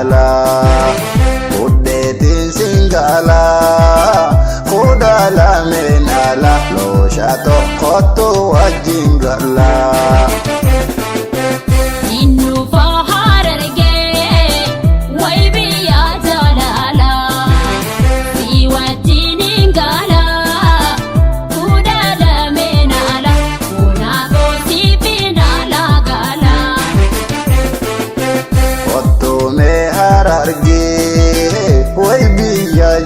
ala Uddeetiin singala Kudala menala Loosha tokkottu wajjin gala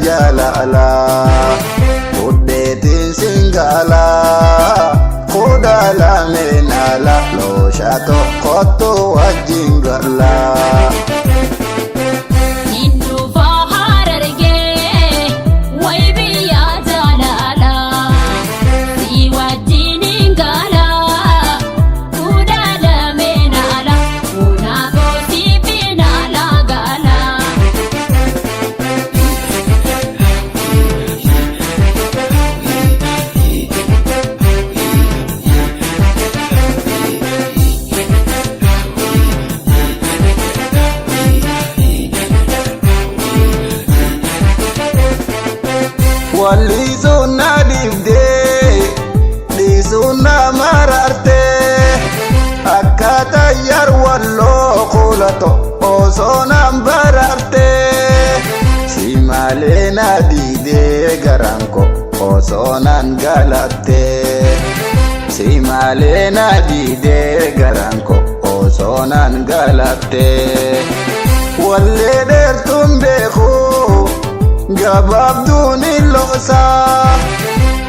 Jalala Uddeetiin singala Kudala menala Loosha tokkottu wajjin gala Wallisuuna dibdee dhiisuuna marartee akkaataa yar walloo kulato osoo nan barartee si malee na diidee garanko osoo nan galattee si malee na diidee garanko osoo nan galattee wallee dheertuun beekuu Gababduun iloosa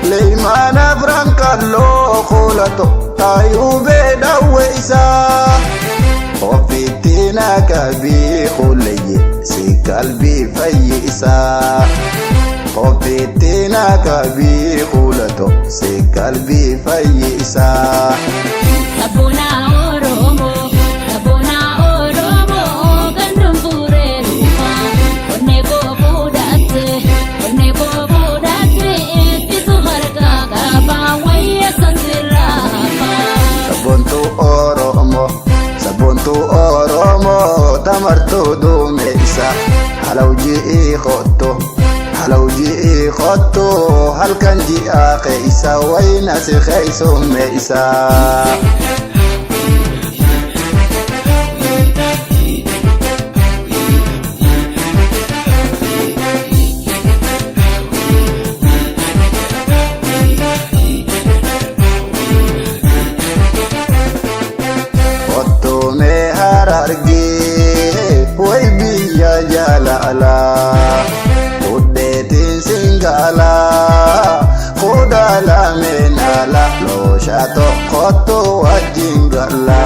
Leeymaana biraan kalloo kulato taayuu beedawweeysa Ofiitti na qabii kuleyye si qalbii fayyisa Ofiitti na qabii kulato si qalbii fayyisa Sabboona Oromoo gandun fuuree dhufa Onnee koo fuudhatte ittisu harkaa qaba wayya santirraafa Sabboontuu Oromoo tamartuu duumessa halawjii qotto halkan ji'aa keeysa wayna si keeysummeeysa Jalala Uddeetiin singala Kudala menala Loosha tokkottu wajjin gala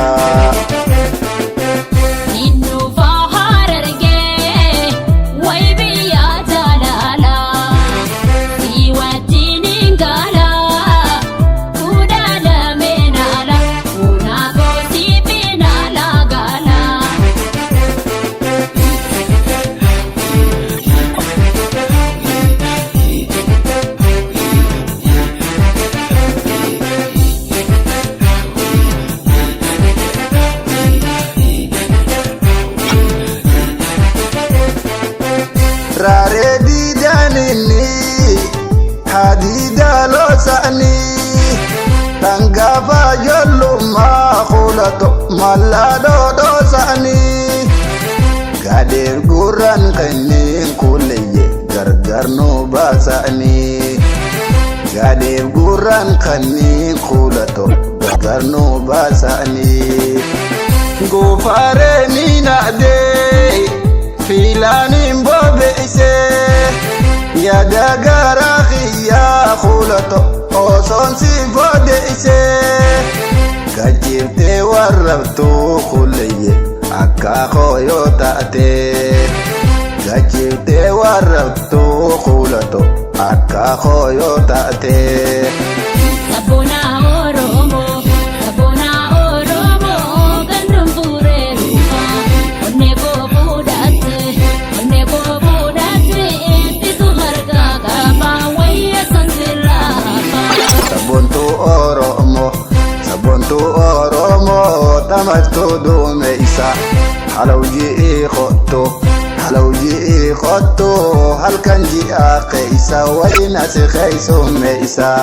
Raaree diidaanini hadiida loosa'ani Tangaafa ijoollummaa kulato mallaa dhoodhoosa'ani Gadeer gurraan kanneen kuleyye gargar nu baasa'ani Gadeer gurraan kanneen kulato gargar nu baasa'ani Goofaree miinaadee Fiilaanin bobeeyse yaada garaa xiyyaa kulato osoon si bodeeyse Gajjiirtee warrabtuu kuleyye akka kooyoo taatee Gajjiirtee warrabtuu kulato akka kooyoo taatee Sabboona Oromoo gandun fuuree dhufa Onnee koo fuudhatte ittisu harkaa qaba wayya santirraafa Sabboontuu Oromoo tamartuu duumessa halawjii qotto لو جي قطو هل كان جي قيسا وإن سخيسو ميسا